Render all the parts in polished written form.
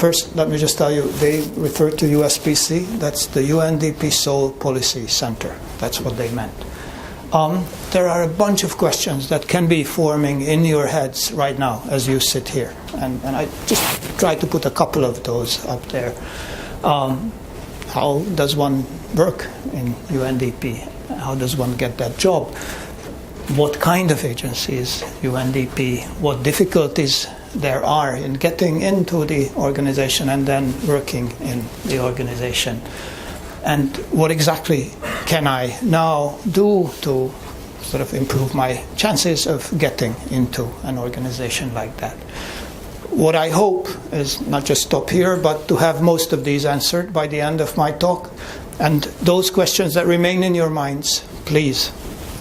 First, let me just tell you, they refer to USPC. That's the UNDP Seoul Policy Center. That's what they meant. There are a bunch of questions that can be forming in your heads right now as you sit here. And I just try to put a couple of those up there. How does one work in UNDP? How does one get that job? What kind of agency is UNDP? What difficulties there are in getting into the organization and then working in the organization? And what exactly can I now do to sort of improve my chances of getting into an organization like that? What I hope is not just stop here, but to have most of these answered by the end of my talk. And those questions that remain in your minds, please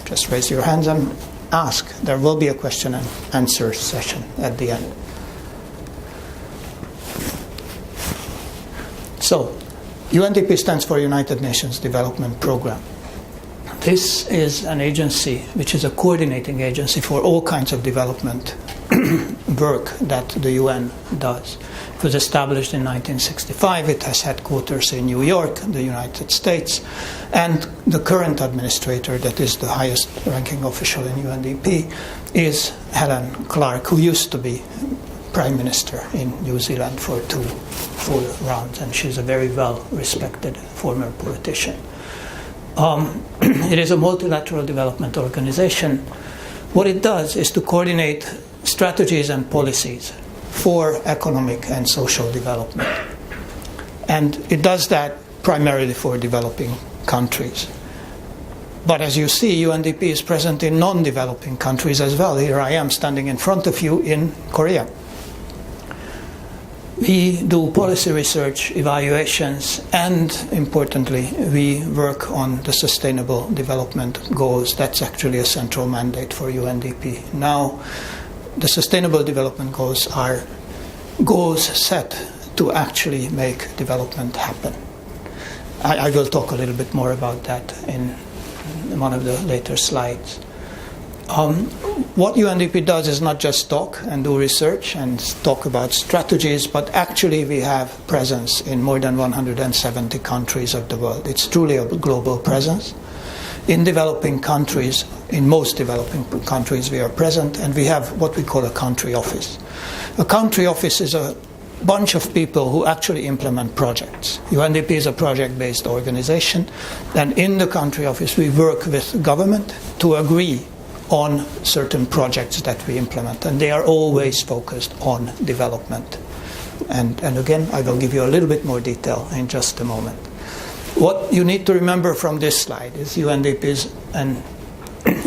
just raise your hands and ask. There will be a question and answer session at the end. So, UNDP stands for United Nations Development Programme. This is an agency which is a coordinating agency for all kinds of development work that the UN does. It was established in 1965. It has headquarters in New York, the United States, and the current administrator, that is the highest ranking official in UNDP, is Helen Clark, who used to be Prime Minister in New Zealand for 2 full rounds, and she's a very well-respected former politician. It is a multilateral development organization. What it does is to coordinate strategies and policies for economic and social development. And it does that primarily for developing countries. But as you see, UNDP is present in non-developing countries as well. Here I am standing in front of you in Korea. We do policy research, evaluations, and importantly, we work on the Sustainable Development Goals. That's actually a central mandate for UNDP. Now, the Sustainable Development Goals are goals set to actually make development happen. I will talk a little bit more about that in one of the later slides. What UNDP does is not just talk and do research and talk about strategies, but actually we have presence in more than 170 countries of the world. It's truly a global presence. In developing countries, in most developing countries, we are present, and we have what we call a country office. A country office is a bunch of people who actually implement projects. UNDP is a project-based organization, and in the country office we work with government to agree on certain projects that we implement, and they are always focused on development. And again, I will give you a little bit more detail in just a moment. What you need to remember from this slide is UNDP is an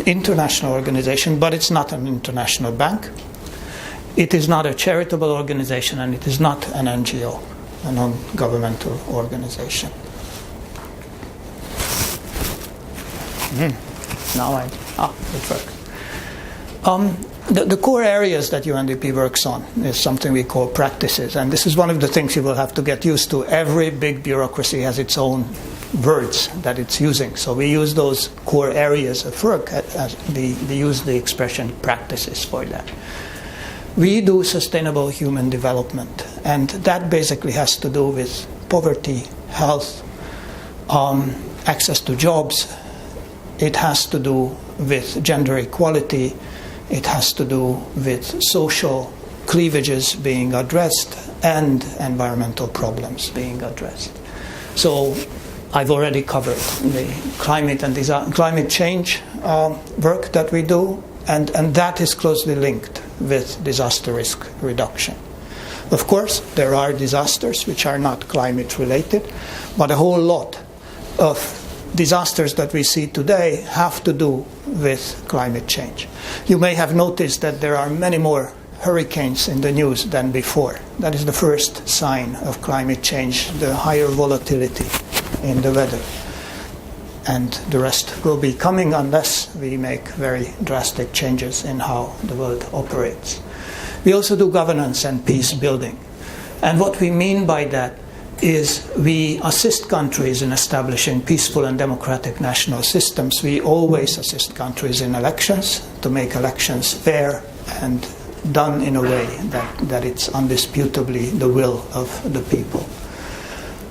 international organization, but it's not an international bank. It is not a charitable organization, and it is not an NGO, a non-governmental organization. Now it works. The core areas that UNDP works on is something we call practices, and this is one of the things you will have to get used to. Every big bureaucracy has its own words that it's using, so we use those core areas of work as we use the expression practices for that. We do sustainable human development, and that basically has to do with poverty, health, access to jobs. It has to do with gender equality. It has to do with social cleavages being addressed and environmental problems being addressed. So I've already covered the climate and climate change work that we do, and that is closely linked with disaster risk reduction. Of course, there are disasters which are not climate related, but a whole lot of disasters that we see today have to do with climate change. You may have noticed that there are many more hurricanes in the news than before. That is the first sign of climate change, the higher volatility in the weather. And the rest will be coming unless we make very drastic changes in how the world operates. We also do governance and peace building. And what we mean by that is we assist countries in establishing peaceful and democratic national systems. We always assist countries in elections to make elections fair and done in a way that it's undisputably the will of the people.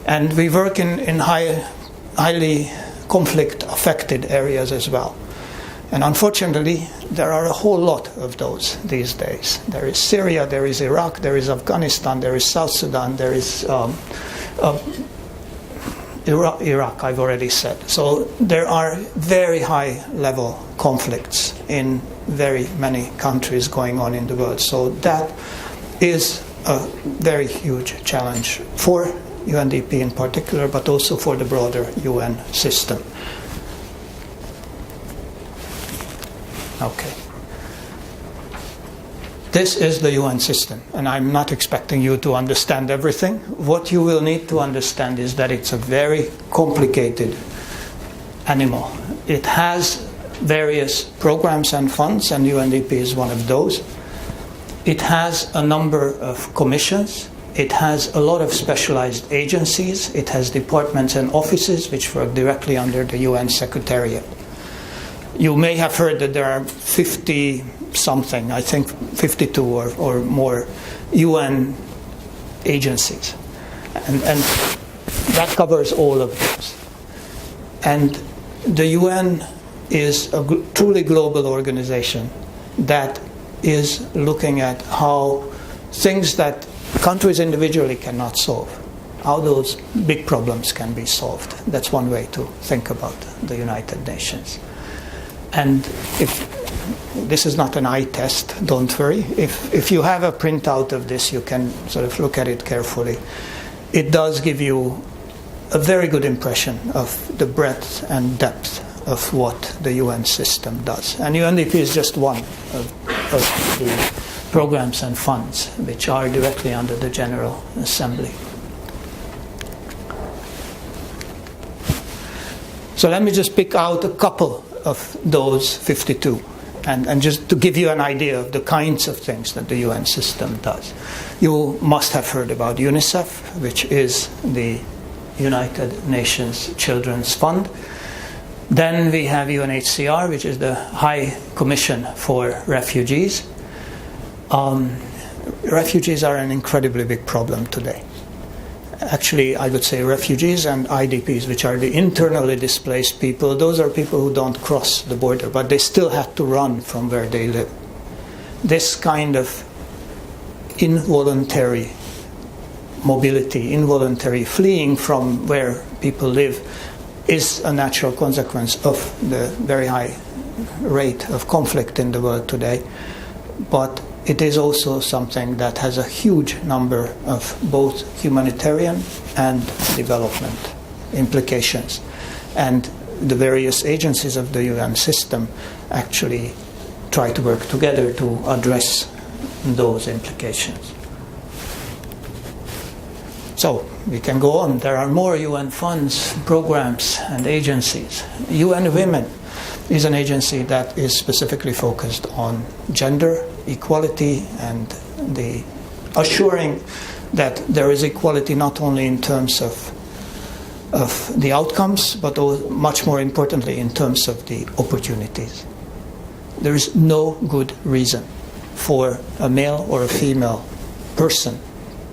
And we work in highly conflict-affected areas as well. And unfortunately, there are a whole lot of those these days. There is Syria, there is Iraq, there is Afghanistan, there is South Sudan, there is Iraq, I've already said. So there are very high-level conflicts in very many countries going on in the world. So that is a very huge challenge for UNDP in particular, but also for the broader UN system. Okay. This is the UN system, and I'm not expecting you to understand everything. What you will need to understand is that it's a very complicated animal. It has various programs and funds, and UNDP is one of those. It has a number of commissions. It has a lot of specialized agencies. It has departments and offices which work directly under the UN Secretariat. You may have heard that there are 50-something, I think 52 or more UN agencies. And that covers all of those. And the UN is a truly global organization that is looking at how things that countries individually cannot solve, how those big problems can be solved. That's one way to think about the United Nations. And if this is not an eye test, don't worry. If you have a printout of this, you can sort of look at it carefully. It does give you a very good impression of the breadth and depth of what the UN system does. And UNDP is just one of the programs and funds which are directly under the General Assembly. So let me just pick out a couple of those 52 and just to give you an idea of the kinds of things that the UN system does. You must have heard about UNICEF, which is the United Nations Children's Fund. Then we have UNHCR, which is the High Commission for Refugees. Refugees are an incredibly big problem today. Actually, I would say refugees and IDPs, which are the internally displaced people, those are people who don't cross the border, but they still have to run from where they live. This kind of involuntary mobility, involuntary fleeing from where people live, is a natural consequence of the very high rate of conflict in the world today. But it is also something that has a huge number of both humanitarian and development implications. And the various agencies of the UN system actually try to work together to address those implications. So we can go on. There are more UN funds, programs, and agencies. UN Women is an agency that is specifically focused on gender equality and the assuring that there is equality not only in terms of the outcomes, but much more importantly in terms of the opportunities. There is no good reason for a male or a female person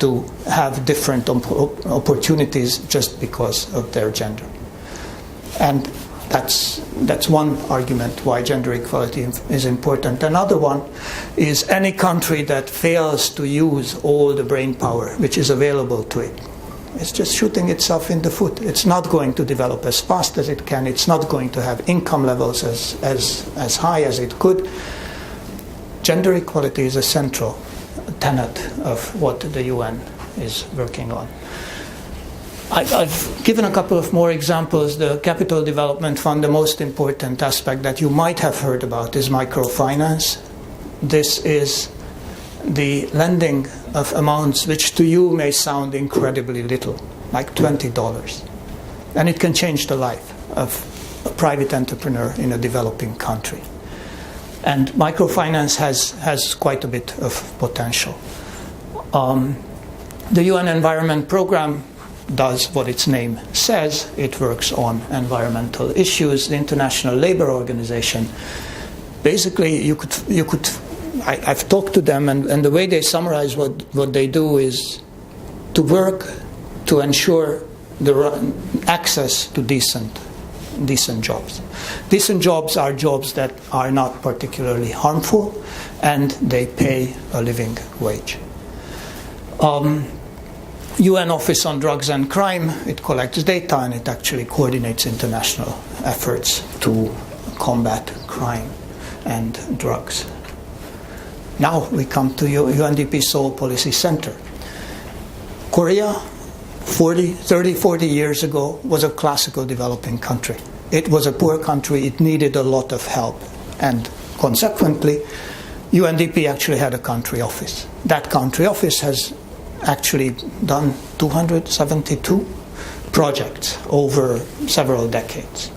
to have different opportunities just because of their gender. And that's one argument why gender equality is important. Another one is any country that fails to use all the brain power which is available to it, it's just shooting itself in the foot. It's not going to develop as fast as it can. It's not going to have income levels as high as it could. Gender equality is a central tenet of what the UN is working on. I've given a couple of more examples. The Capital Development Fund, the most important aspect that you might have heard about is microfinance. This is the lending of amounts which to you may sound incredibly little, like $20. And it can change the life of a private entrepreneur in a developing country. And microfinance has quite a bit of potential. The UN Environment Programme does what its name says. It works on environmental issues. The International Labour Organization, basically you could I've talked to them, and the way they summarize what they do is to work to ensure the access to decent jobs. Decent jobs are jobs that are not particularly harmful, and they pay a living wage. UN Office on Drugs and Crime, it collects data and it actually coordinates international efforts to combat crime and drugs. Now we come to UNDP Seoul Policy Center. Korea, 30, 40 years ago, was a classical developing country. It was a poor country, it needed a lot of help, and consequently, UNDP actually had a country office. That country office has actually done 272 projects over several decades.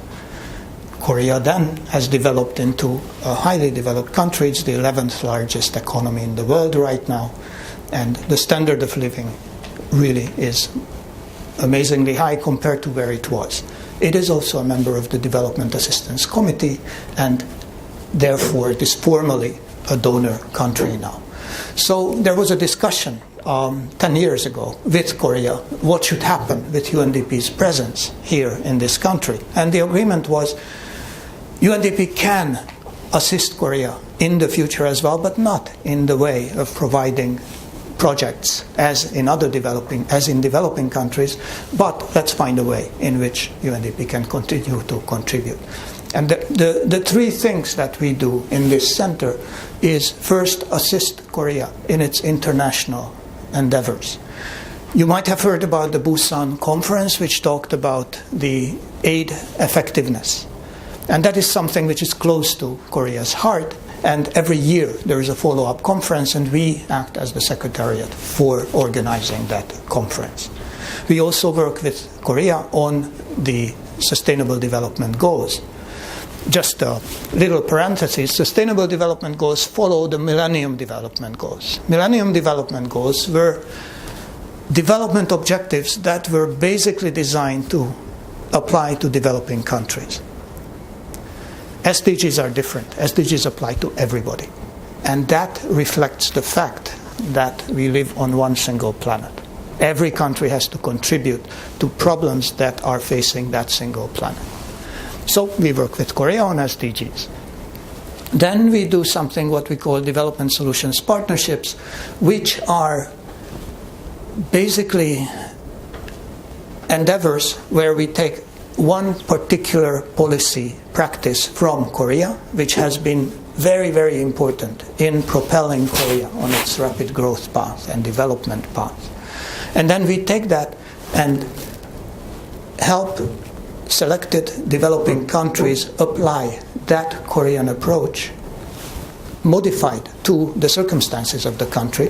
Korea then has developed into a highly developed country. It's the 11th largest economy in the world right now, and the standard of living really is amazingly high compared to where it was. It is also a member of the Development Assistance Committee, and therefore it is formally a donor country now. So there was a discussion 10 years ago with Korea, what should happen with UNDP's presence here in this country. And the agreement was UNDP can assist Korea in the future as well, but not in the way of providing projects as in developing countries, but let's find a way in which UNDP can continue to contribute. And the three things that we do in this center is first assist Korea in its international endeavors. You might have heard about the Busan conference, which talked about the aid effectiveness. And that is something which is close to Korea's heart. And every year there is a follow-up conference, and we act as the secretariat for organizing that conference. We also work with Korea on the Sustainable Development Goals. Just a little parenthesis, Sustainable Development Goals follow the Millennium Development Goals. Millennium Development Goals were development objectives that were basically designed to apply to developing countries. SDGs are different. SDGs apply to everybody. And that reflects the fact that we live on one single planet. Every country has to contribute to problems that are facing that single planet. So we work with Korea on SDGs. Then we do something what we call development solutions partnerships, which are basically endeavors where we take one particular policy practice from Korea, which has been very, very important in propelling Korea on its rapid growth path and development path. And then we take that and help selected developing countries apply that Korean approach, modified to the circumstances of the country,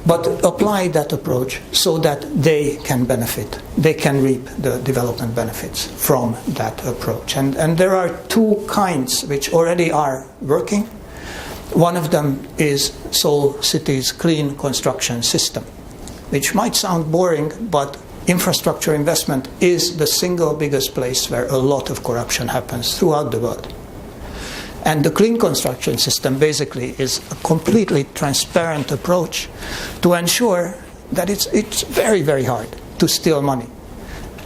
but apply that approach so that they can benefit. They can reap the development benefits from that approach. And there are two kinds which already are working. One of them is Seoul City's clean construction system, which might sound boring, but infrastructure investment is the single biggest place where a lot of corruption happens throughout the world. And the clean construction system basically is a completely transparent approach to ensure that it's very, very hard to steal money,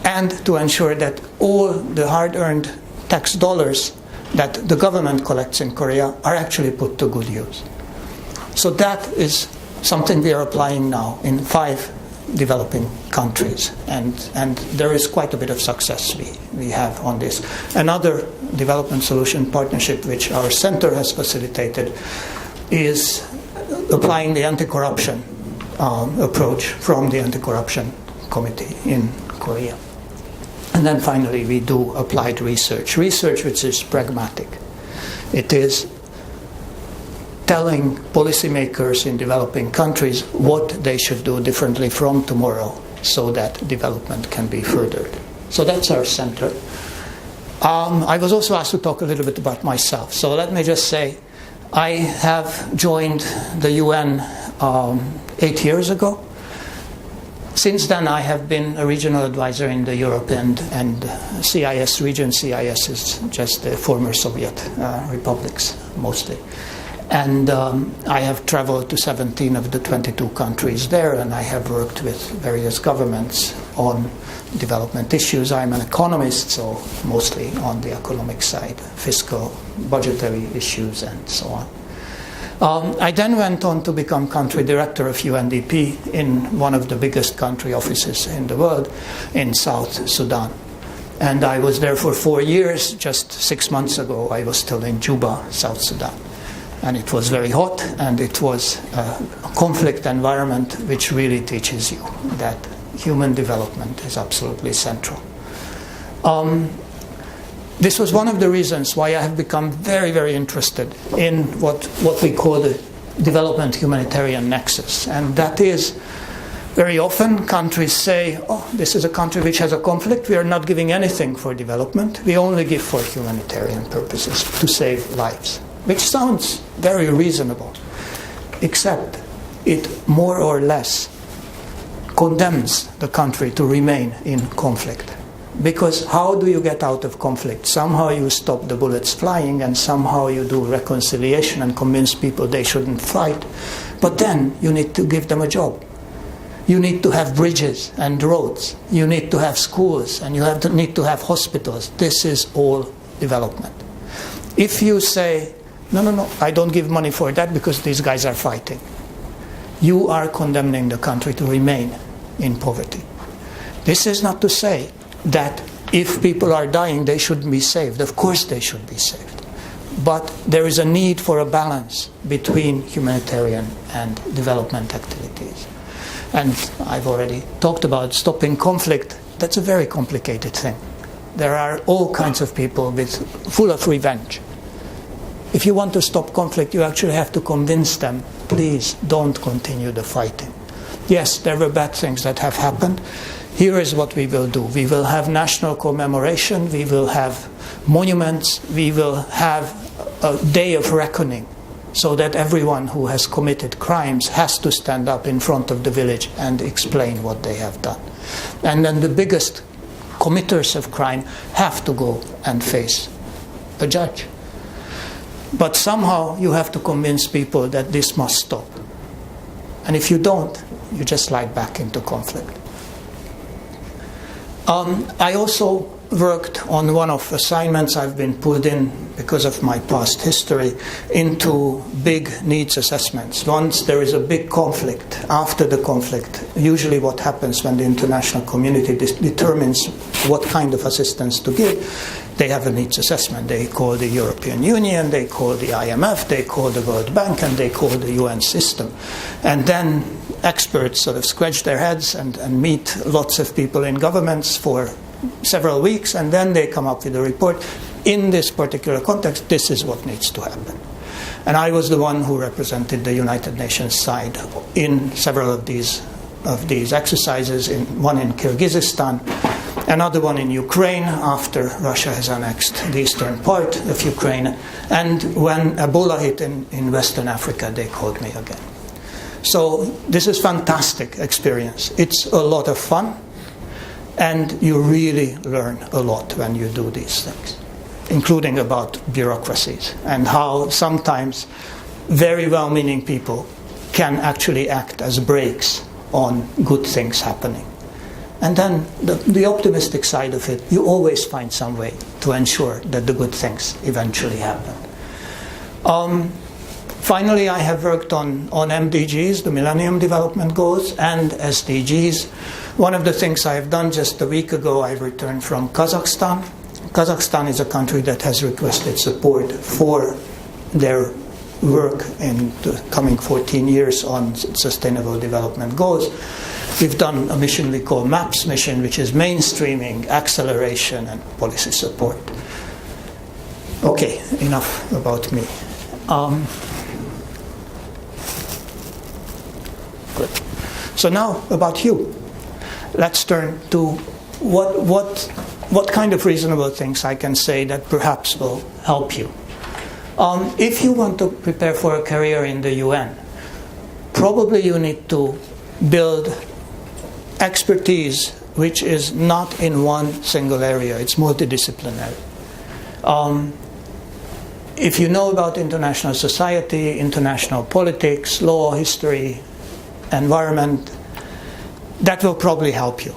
and to ensure that all the hard-earned tax dollars that the government collects in Korea are actually put to good use. So that is something we are applying now in 5 developing countries, and there is quite a bit of success we have on this. Another development solution partnership which our center has facilitated is applying the anti-corruption approach from the Anti-Corruption Committee in Korea. And then finally we do applied research which is pragmatic. It is telling policymakers in developing countries what they should do differently from tomorrow so that development can be furthered. So that's our center. I was also asked to talk a little bit about myself. So let me just say, I have joined the UN 8 years ago. Since then, I have been a regional advisor in the Europe and CIS region. CIS is just the former Soviet republics, mostly. And I have traveled to 17 of the 22 countries there, and I have worked with various governments on development issues. I'm an economist, so mostly on the economic side, fiscal, budgetary issues, and so on. I then went on to become country director of UNDP in one of the biggest country offices in the world, in South Sudan. And I was there for 4 years. Just 6 months ago, I was still in Juba, South Sudan. And it was very hot, and it was a conflict environment which really teaches you that human development is absolutely central. This was one of the reasons why I have become very, very interested in what we call the development humanitarian nexus. And that is, very often countries say, oh, this is a country which has a conflict, we are not giving anything for development, we only give for humanitarian purposes, to save lives. Which sounds very reasonable, except it more or less condemns the country to remain in conflict. Because how do you get out of conflict? Somehow you stop the bullets flying, and somehow you do reconciliation and convince people they shouldn't fight. But then you need to give them a job. You need to have bridges and roads. You need to have schools, and you need to have hospitals. This is all development. If you say, no, I don't give money for that because these guys are fighting, you are condemning the country to remain in poverty. This is not to say that if people are dying, they shouldn't be saved. Of course they should be saved. But there is a need for a balance between humanitarian and development activities. And I've already talked about stopping conflict. That's a very complicated thing. There are all kinds of people full of revenge. If you want to stop conflict, you actually have to convince them, please don't continue the fighting. Yes, there were bad things that have happened. Here is what we will do. We will have national commemoration, we will have monuments, we will have a day of reckoning, so that everyone who has committed crimes has to stand up in front of the village and explain what they have done. And then the biggest committers of crime have to go and face a judge. But somehow you have to convince people that this must stop. And if you don't, you just slide back into conflict. I also worked on one of assignments I've been pulled in because of my past history into big needs assessments. Once there is a big conflict, after the conflict, usually what happens when the international community determines what kind of assistance to give, they have a needs assessment. They call the European Union, they call the IMF, they call the World Bank, and they call the UN system. And then experts sort of scratch their heads and meet lots of people in governments for several weeks, and then they come up with a report. In this particular context, this is what needs to happen. And I was the one who represented the United Nations side in several of these exercises, one in Kyrgyzstan, another one in Ukraine after Russia has annexed the eastern part of Ukraine, and when Ebola hit in Western Africa, they called me again. So this is fantastic experience. It's a lot of fun, and you really learn a lot when you do these things, including about bureaucracies and how sometimes very well-meaning people can actually act as brakes on good things happening. And then the optimistic side of it, you always find some way to ensure that the good things eventually happen. Finally, I have worked on MDGs, the Millennium Development Goals, and SDGs. One of the things I have done just a week ago, I returned from Kazakhstan. Kazakhstan is a country that has requested support for their work in the coming 14 years on Sustainable Development Goals. We've done a mission we call MAPS mission, which is mainstreaming, acceleration, and policy support. Okay, enough about me. Good. So now about you. Let's turn to what kind of reasonable things I can say that perhaps will help you. If you want to prepare for a career in the UN, probably you need to build expertise which is not in one single area. It's multidisciplinary. if you know about international society, international politics, law, history, environment, that will probably help you.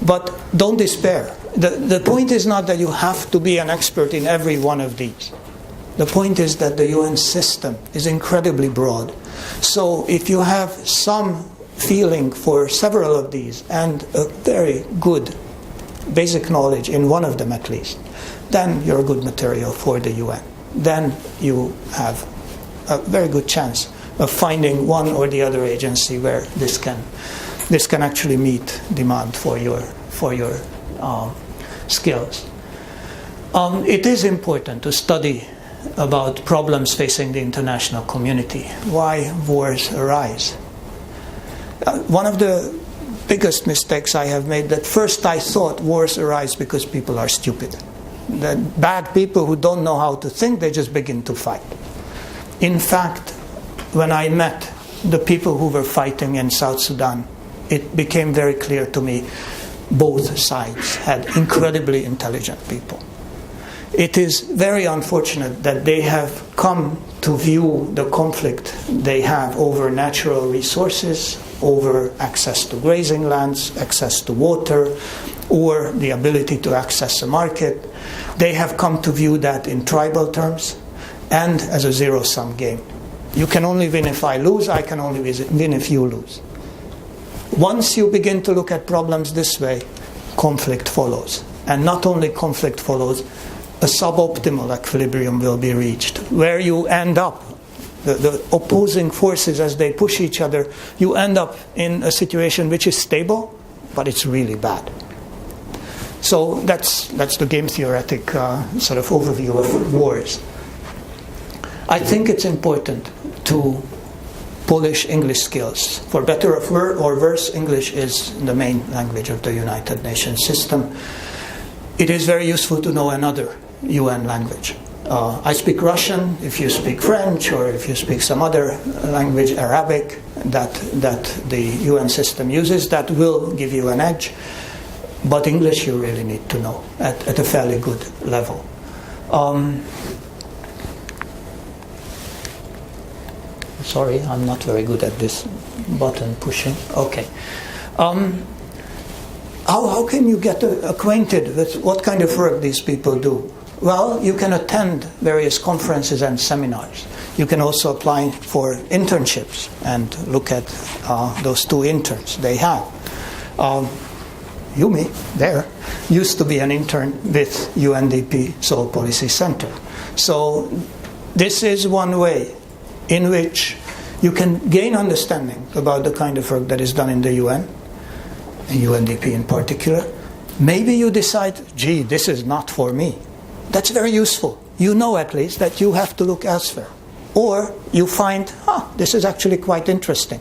But don't despair. The point is not that you have to be an expert in every one of these. The point is that the UN system is incredibly broad. So if you have some feeling for several of these and a very good basic knowledge in one of them at least, then you're good material for the UN. Then you have a very good chance of finding one or the other agency where this can actually meet demand for your skills. It is important to study about problems facing the international community, why wars arise. One of the biggest mistakes I have made, that first I thought wars arise because people are stupid. That bad people who don't know how to think, they just begin to fight. In fact, when I met the people who were fighting in South Sudan, it became very clear to me both sides had incredibly intelligent people. It is very unfortunate that they have come to view the conflict they have over natural resources, over access to grazing lands, access to water, or the ability to access a market. They have come to view that in tribal terms and as a zero-sum game. You can only win if I lose, I can only win if you lose. Once you begin to look at problems this way, conflict follows. And not only conflict follows, a suboptimal equilibrium will be reached, where you end up, the opposing forces as they push each other, you end up in a situation which is stable, but it's really bad. So that's the game theoretic sort of overview of wars. I think it's important to polish English skills. For better or worse, English is the main language of the United Nations system. It is very useful to know another UN language. I speak Russian. If you speak French, or if you speak some other language, Arabic, that the UN system uses, that will give you an edge. But English you really need to know at a fairly good level. Sorry, I'm not very good at this button pushing. Okay. How can you get acquainted with what kind of work these people do? Well, you can attend various conferences and seminars. You can also apply for internships and look at those 2 interns they have. Yumi, there, used to be an intern with UNDP Seoul Policy Center. So this is one way in which you can gain understanding about the kind of work that is done in the UN, and UNDP in particular. Maybe you decide, gee, this is not for me. That's very useful. You know at least that you have to look elsewhere. Or you find, this is actually quite interesting.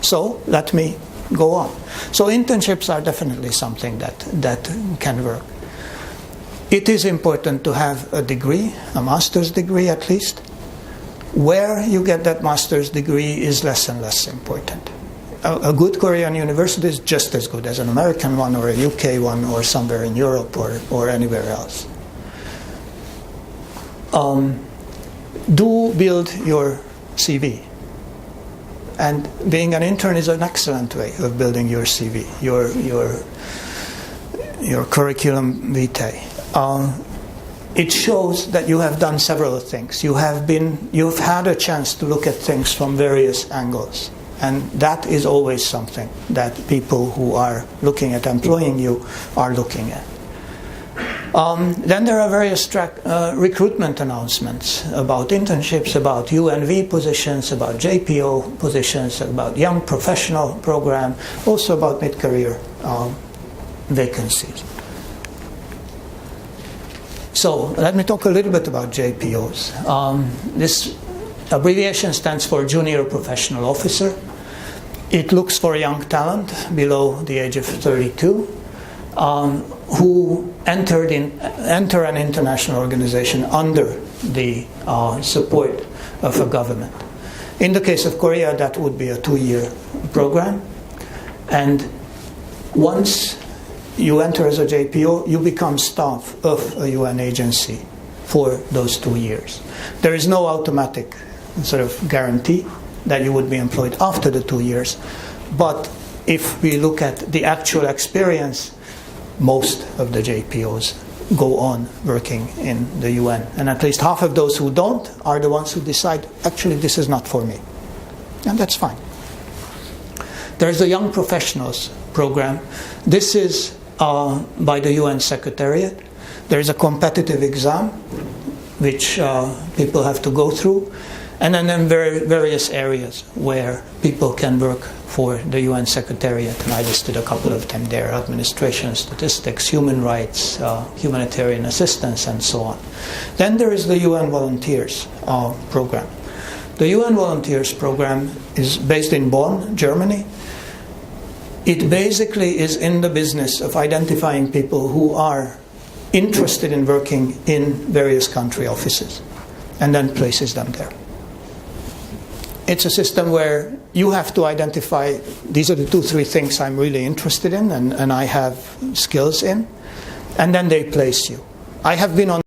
So let me go on. So internships are definitely something that can work. It is important to have a degree, a master's degree at least. Where you get that master's degree is less and less important. A good Korean university is just as good as an American one or a UK one or somewhere in Europe or anywhere else. Do build your CV. And being an intern is an excellent way of building your CV, your curriculum vitae. It shows that you have done several things. You've had a chance to look at things from various angles. And that is always something that people who are looking at employing you are looking at. Then there are various recruitment announcements about internships, about UNV positions, about JPO positions, about young professional program, also about mid-career vacancies. So let me talk a little bit about JPOs. This abbreviation stands for Junior Professional Officer. It looks for young talent below the age of 32 who enter an international organization under the support of a government. In the case of Korea, that would be a 2-year program. And once you enter as a JPO, you become staff of a UN agency for those 2 years. There is no automatic sort of guarantee that you would be employed after the 2 years, but if we look at the actual experience, most of the JPOs go on working in the UN. And at least half of those who don't are the ones who decide, actually, this is not for me. And that's fine. There's the Young Professionals program. This is by the UN Secretariat. There is a competitive exam which people have to go through, and then various areas where people can work for the UN Secretariat, and I listed a couple of them there: administration, statistics, human rights, humanitarian assistance, and so on. Then there is the UN Volunteers program. The UN Volunteers program is based in Bonn, Germany. It basically is in the business of identifying people who are interested in working in various country offices, and then places them there. It's a system where you have to identify, these are the 2-3 things I'm really interested in and I have skills in, and then they place you. I have been on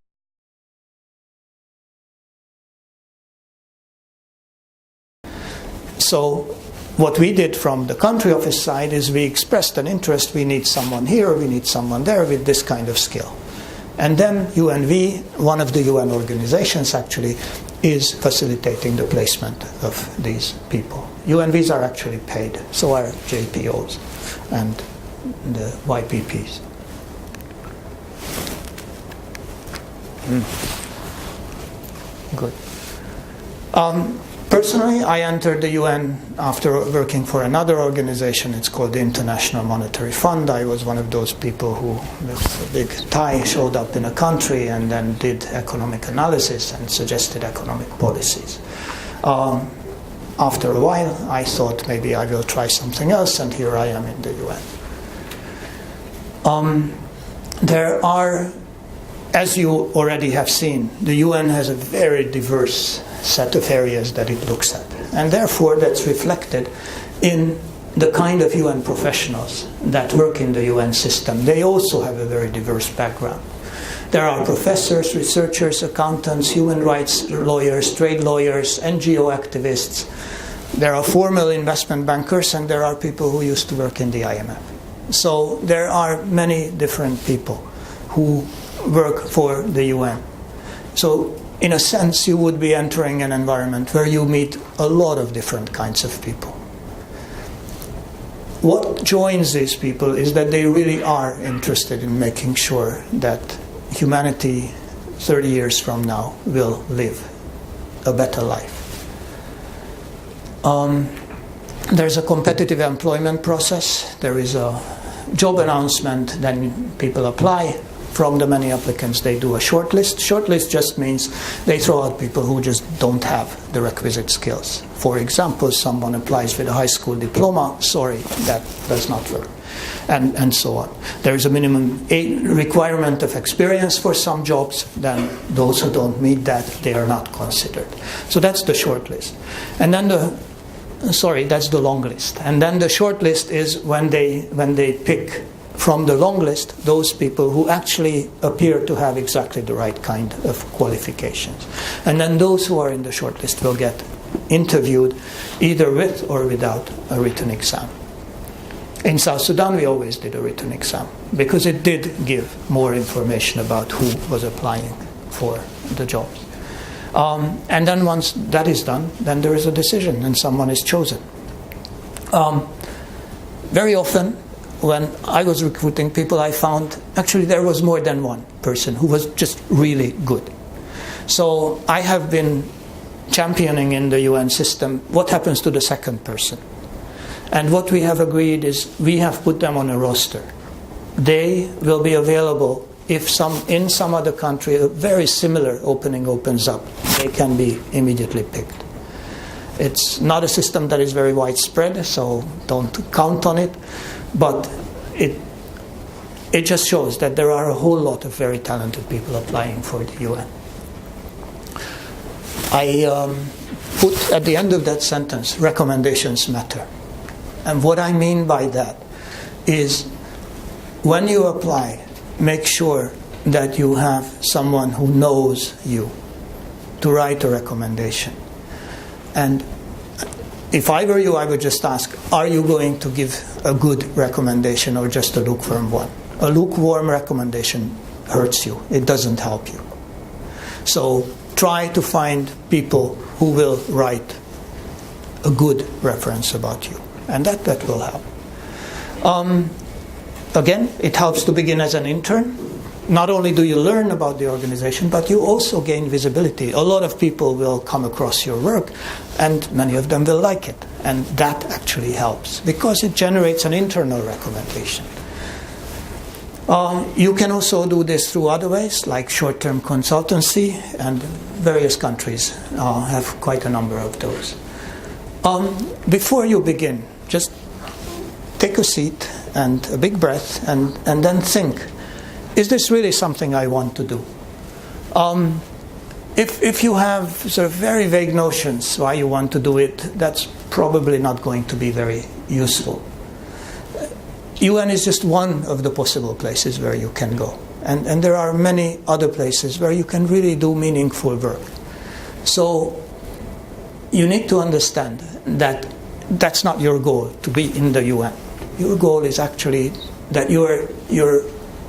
So what we did from the country office side is we expressed an interest. We need someone here, we need someone there with this kind of skill. And then UNV, one of the UN organizations actually, is facilitating the placement of these people. UNVs are actually paid, so are JPOs and the YPPs. Good. Personally, I entered the UN after working for another organization. It's called the International Monetary Fund. I was one of those people who, with a big tie, showed up in a country and then did economic analysis and suggested economic policies. After a while, I thought maybe I will try something else, and here I am in the UN. There are, as you already have seen, the UN has a very diverse set of areas that it looks at. And therefore, that's reflected in the kind of UN professionals that work in the UN system. They also have a very diverse background. There are professors, researchers, accountants, human rights lawyers, trade lawyers, NGO activists. There are formal investment bankers, and there are people who used to work in the IMF. So there are many different people who work for the UN. So in a sense, you would be entering an environment where you meet a lot of different kinds of people. What joins these people is that they really are interested in making sure that humanity 30 years from now will live a better life. There's a competitive employment process. There is a job announcement, then people apply. From the many applicants, they do a shortlist. Shortlist just means they throw out people who just don't have the requisite skills. For example, someone applies with a high school diploma. Sorry, that does not work. And so on. There is a minimum requirement of experience for some jobs. Then those who don't meet that, they are not considered. So that's the shortlist. And then that's the long list. And then the short list is when they pick from the long list those people who actually appear to have exactly the right kind of qualifications. And then those who are in the short list will get interviewed either with or without a written exam. In South Sudan, we always did a written exam because it did give more information about who was applying for the jobs. And then once that is done, then there is a decision and someone is chosen. Very often, when I was recruiting people, I found actually there was more than one person who was just really good. So I have been championing in the UN system what happens to the second person. And what we have agreed is we have put them on a roster. They will be available if in some other country a very similar opening opens up. They can be immediately picked. It's not a system that is very widespread, so don't count on it. But it just shows that there are a whole lot of very talented people applying for the UN. I put at the end of that sentence, recommendations matter. And what I mean by that is when you apply, make sure that you have someone who knows you to write a recommendation. And if I were you, I would just ask, are you going to give a good recommendation or just a lukewarm one? A lukewarm recommendation hurts you. It doesn't help you. So try to find people who will write a good reference about you. And that will help. Again, it helps to begin as an intern. Not only do you learn about the organization, but you also gain visibility. A lot of people will come across your work, and many of them will like it. And that actually helps, because it generates an internal recommendation. You can also do this through other ways, like short-term consultancy, and various countries have quite a number of those. Before you begin, just take a seat and a big breath, and then think, is this really something I want to do? If you have sort of very vague notions why you want to do it, that's probably not going to be very useful. UN is just one of the possible places where you can go. And there are many other places where you can really do meaningful work. So you need to understand that that's not your goal, to be in the UN. Your goal is actually that you're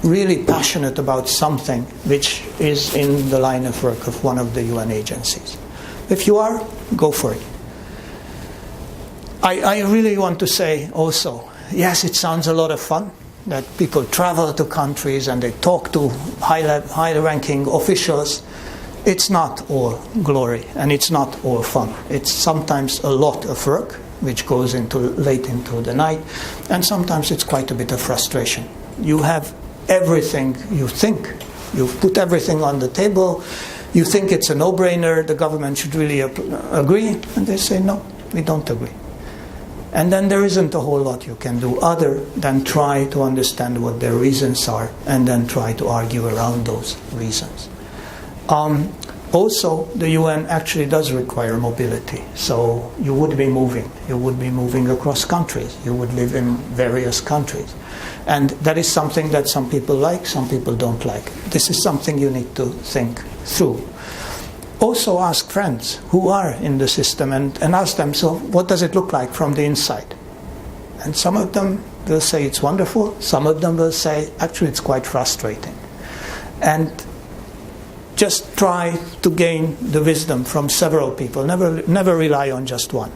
really passionate about something which is in the line of work of one of the UN agencies. If you are, go for it. I really want to say also, yes, it sounds a lot of fun that people travel to countries and they talk to high-ranking officials. It's not all glory and it's not all fun. It's sometimes a lot of work which goes into late into the night, and sometimes it's quite a bit of frustration. You have everything you think. You've put everything on the table. You think it's a no-brainer. The government should really agree. And they say, no, we don't agree. And then there isn't a whole lot you can do other than try to understand what their reasons are and then try to argue around those reasons. Also, the UN actually does require mobility. So you would be moving. You would be moving across countries. You would live in various countries. And that is something that some people like, some people don't like. This is something you need to think through. Also ask friends who are in the system and ask them, so what does it look like from the inside? And some of them will say it's wonderful. Some of them will say, actually, it's quite frustrating. And just try to gain the wisdom from several people. Never rely on just one.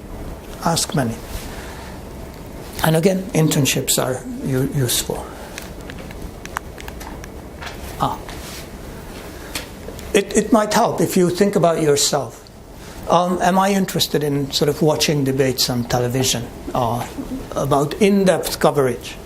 Ask many. And again, internships are useful. It might help if you think about yourself. Am I interested in sort of watching debates on television about in-depth coverage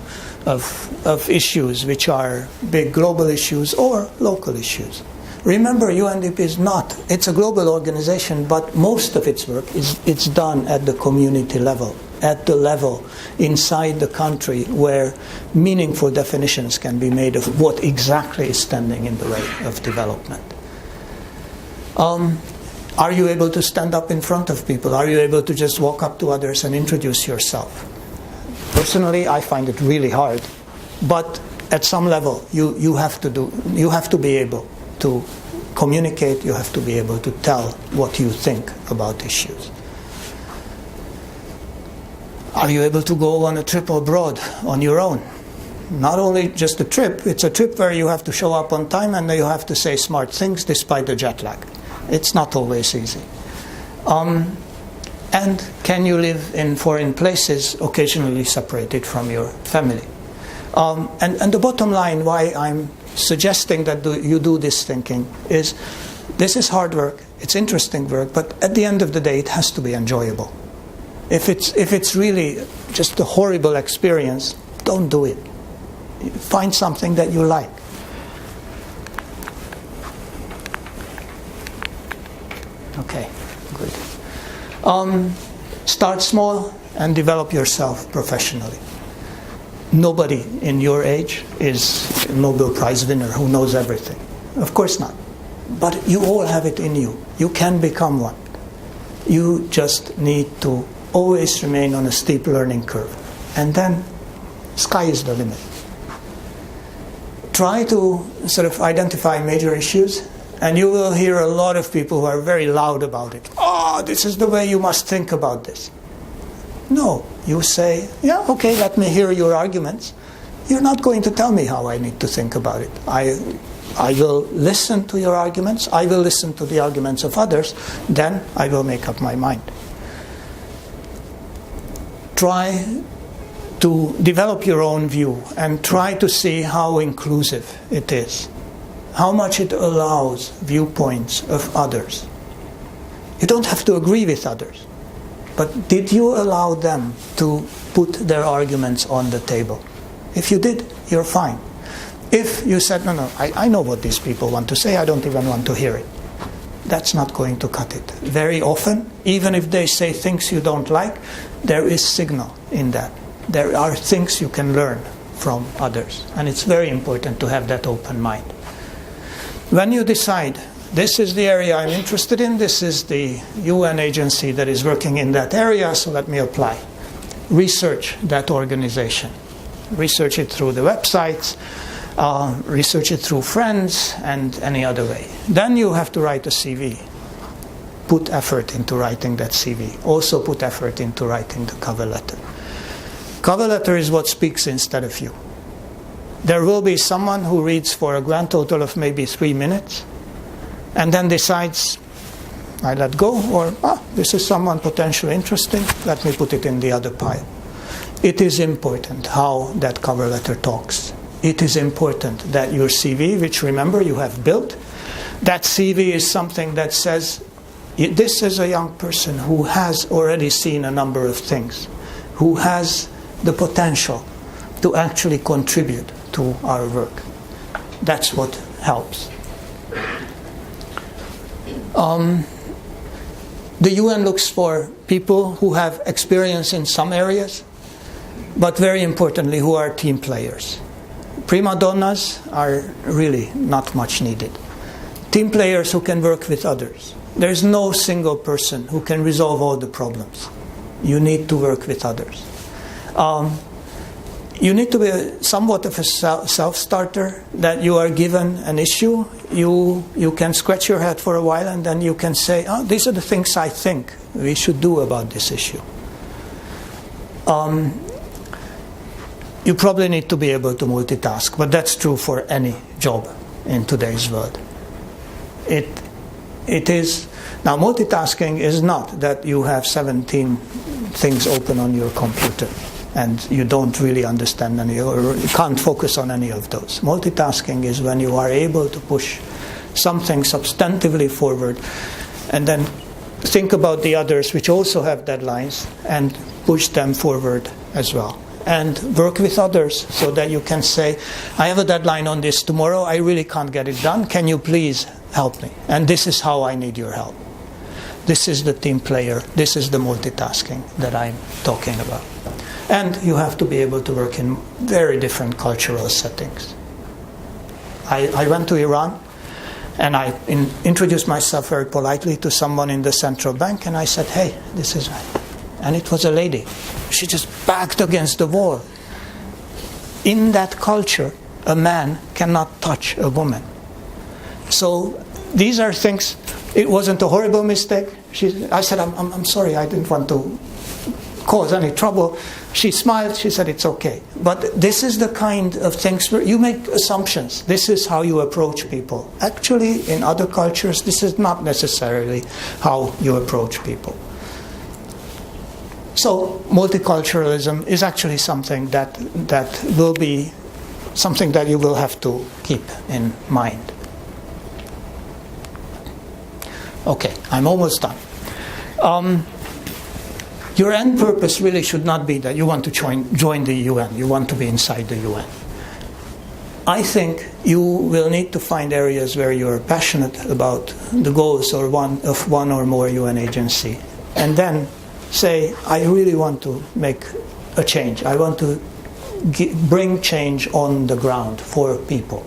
of issues which are big global issues or local issues? Remember, UNDP is not. It's a global organization, but most of its work it's done at the community level, at the level inside the country where meaningful definitions can be made of what exactly is standing in the way of development. Are you able to stand up in front of people? Are you able to just walk up to others and introduce yourself? Personally, I find it really hard, but at some level, you have to be able to communicate. You have to be able to tell what you think about issues. Are you able to go on a trip abroad on your own? Not only just a trip, it's a trip where you have to show up on time and you have to say smart things despite the jet lag. It's not always easy. And can you live in foreign places, occasionally separated from your family? And the bottom line, why I'm suggesting that you do this thinking, is this is hard work, it's interesting work, but at the end of the day, it has to be enjoyable. If it's really just a horrible experience, don't do it. Find something that you like. Okay, good. Start small and develop yourself professionally. Nobody in your age is a Nobel Prize winner who knows everything. Of course not. But you all have it in you. You can become one. You just need to always remain on a steep learning curve. And then, sky is the limit. try to sort of identify major issues, and you will hear a lot of people who are very loud about it. Oh, this is the way you must think about this. No, you say, yeah, okay, let me hear your arguments. You're not going to tell me how I need to think about it. I will listen to your arguments, I will listen to the arguments of others, then I will make up my mind. Try to develop your own view and try to see how inclusive it is, how much it allows viewpoints of others. You don't have to agree with others, but did you allow them to put their arguments on the table? If you did, you're fine. If you said, no, I know what these people want to say, I don't even want to hear it, that's not going to cut it. Very often, even if they say things you don't like, there is signal in that. There are things you can learn from others, and it's very important to have that open mind. When you decide, this is the area I'm interested in, this is the UN agency that is working in that area, so let me apply. Research that organization. Research it through the websites, research it through friends, and any other way. Then you have to write a CV. Put effort into writing that CV. Also put effort into writing the cover letter. Cover letter is what speaks instead of you. There will be someone who reads for a grand total of maybe 3 minutes and then decides, I let go, or this is someone potentially interesting, let me put it in the other pile. It is important how that cover letter talks. It is important that your CV, which remember you have built, that CV is something that says, this is a young person who has already seen a number of things, who has the potential to actually contribute to our work. That's what helps. The UN looks for people who have experience in some areas, but very importantly, who are team players. Prima donnas are really not much needed. Team players who can work with others. There is no single person who can resolve all the problems. You need to work with others. You need to be somewhat of a self-starter, that you are given an issue, you can scratch your head for a while, and then you can say, these are the things I think we should do about this issue. You probably need to be able to multitask, but that's true for any job in today's world. It is. Now, multitasking is not that you have 17 things open on your computer and you don't really understand any, or you can't focus on any of those. Multitasking is when you are able to push something substantively forward and then think about the others which also have deadlines and push them forward as well. And work with others so that you can say, I have a deadline on this tomorrow, I really can't get it done, can you please help me? And this is how I need your help. This is the team player, this is the multitasking that I'm talking about. And you have to be able to work in very different cultural settings. I went to Iran and I introduced myself very politely to someone in the central bank, and I said, hey, this is right. And it was a lady. She just backed against the wall. In that culture, a man cannot touch a woman. So these are things. It wasn't a horrible mistake. I said, I'm sorry, I didn't want to cause any trouble. She smiled, she said it's okay. But this is the kind of things where you make assumptions. This is how you approach people. Actually, in other cultures, this is not necessarily how you approach people. So multiculturalism is actually something that will be something that you will have to keep in mind. Okay, I'm almost done. Your end purpose really should not be that you want to join the UN, you want to be inside the UN. I think you will need to find areas where you are passionate about the goals of one or more UN agency, and then say, I really want to make a change. I want to bring change on the ground for people.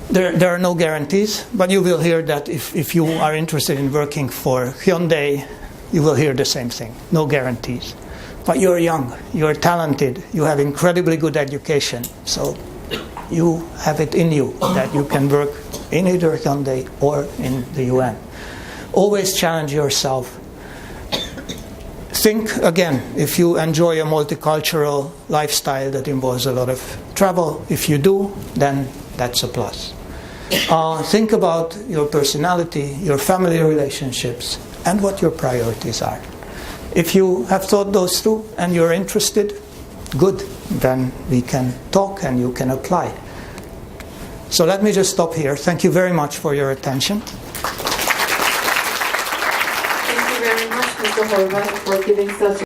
There are no guarantees, but you will hear that if you are interested in working for Hyundai, you will hear the same thing. No guarantees. But you're young, you're talented, you have incredibly good education, so you have it in you, that you can work in either Hyundai or in the UN. Always challenge yourself. Think again, if you enjoy a multicultural lifestyle that involves a lot of travel, if you do, then that's a plus. Think about your personality, your family relationships, and what your priorities are. If you have thought those through and you're interested, good, then we can talk and you can apply. So let me just stop here. Thank you very much for your attention. Thank you very much, Mr. Horvath, for giving such